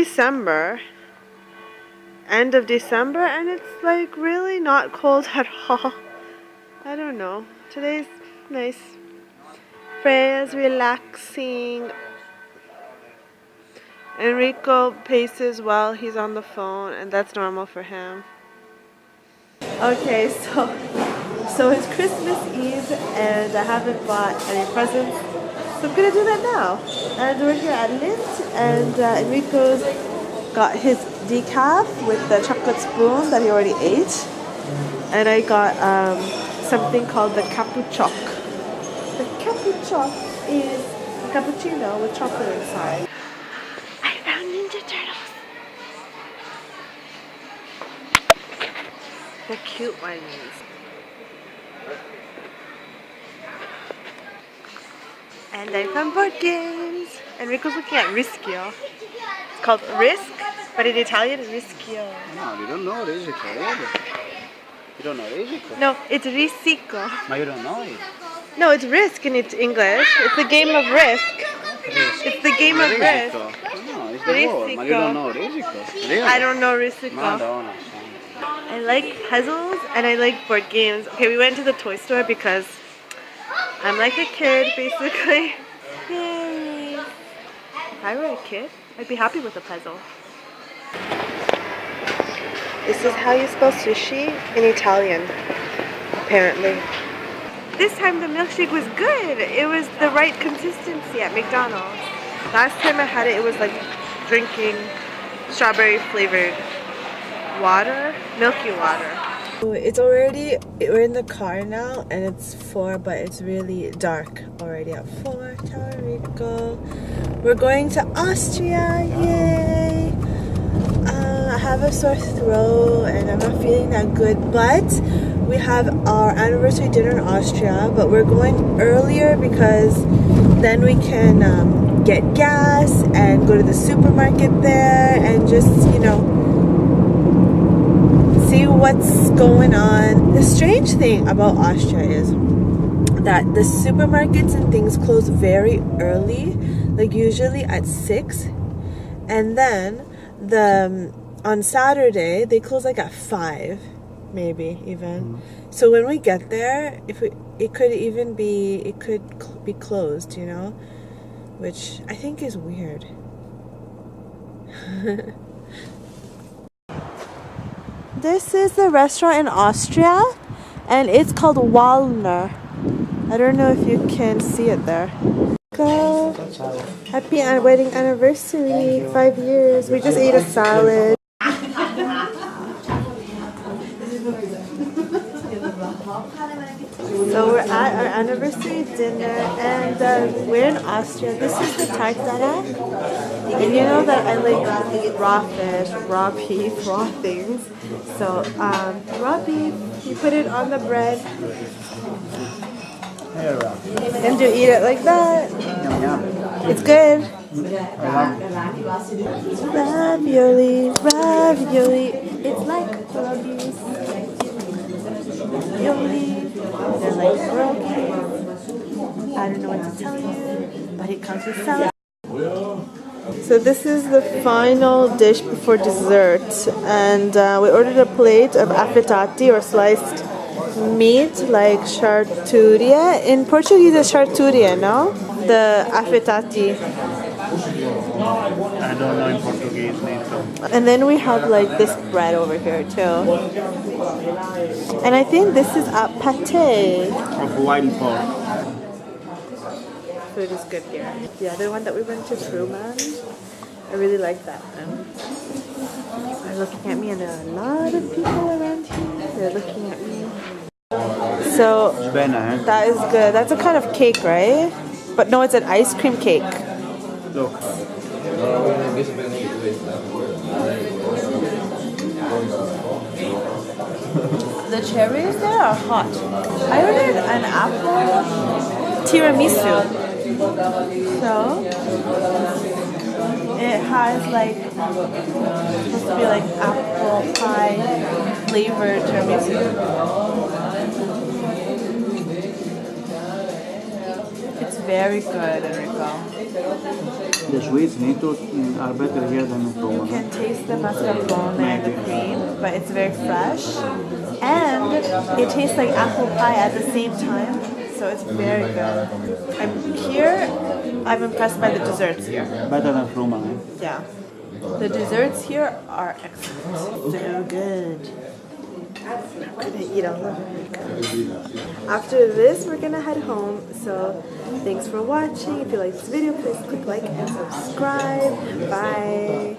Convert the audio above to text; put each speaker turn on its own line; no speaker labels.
December, end of December, and it's like really not cold at all. I don't know. Today's nice. Freyja's relaxing. Enrico paces while he's on the phone, and that's normal for him. Okay, so it's Christmas Eve, and I haven't bought any presents, so I'm gonna do that now. And we're here at Lindt, and Enrico's got his decaf with the chocolate spoon that he already ate, and I got something called the capuchoc. The capuchoc is a cappuccino with chocolate inside. I found Ninja Turtles. The cute ones. And I found board games. Enrico's looking at Rischio. It's called Risk, but in Italian, Rischio.
No, you don't know Risico, really? You don't know Risico?
No, it's Risico.
But you don't know it?
No, it's Risk in English. It's the game of Risk. It's the game of Risk.
No, it's the word. But you don't know Risico? Really?
I don't know Risico.
Madonna.
I like puzzles and I like board games. Okay, we went to the toy store because I'm like a kid, basically. Yay! If I were a kid, I'd be happy with a puzzle. This is how you spell sushi in Italian, apparently. This time the milkshake was good. It was the right consistency at McDonald's. Last time I had it, it was like drinking strawberry flavored water, milky water. It's already, we're in the car now and it's 4, but it's really dark already at 4. Ciao Rico. We're going to Austria, yay! I have a sore throat and I'm not feeling that good, but we have our anniversary dinner in Austria, but we're going earlier because then we can get gas and go to the supermarket there and just, you know, see what's going on. The strange thing about Austria is that the supermarkets and things close very early, like usually at 6, and then on Saturday they close like at 5, maybe even. So when we get there, it could be closed, you know, which I think is weird. This is the restaurant in Austria, and it's called Wallner. I don't know if you can see it there. Go. Happy wedding anniversary, 5 years. We just ate a salad. So we're at our anniversary dinner, and we're in Austria. This is the tartare, and you know that I like raw fish, raw beef, raw things. So raw beef, you put it on the bread, and you eat it like that. It's good. Ravioli, ravioli. It's like ravioli. They're like pierogies. I don't know what to tell you, but it comes with salad. So this is the final dish before dessert, and we ordered a plate of affettati or sliced meat, like charturia. In Portuguese, it's charturia, no? The affettati.
I don't know in Portuguese neither.
And then we have like this bread over here too. And I think this is a pate
Of wild pork.
Food is good here. The other one that we went to, Truman, I really like that one. People are looking at me, and there are a lot of people around here. They're looking at me. So that is good. That's a kind of cake, right? But no, it's an ice cream cake.
Look.
The cherries there are hot. I ordered an apple tiramisu. So it has like, supposed to be like apple pie flavored tiramisu. It's very good, Enrico.
The sweets are better here than in
You
Roma.
can taste the mascarpone and the cream, but it's very fresh. And it tastes like apple pie at the same time, so it's very good. I'm impressed by the desserts here.
Better than Roma, eh?
Yeah. The desserts here are excellent. So good. I'm gonna eat all of it. After this, we're gonna head home. So thanks for watching. If you like this video, please click like and subscribe. Bye.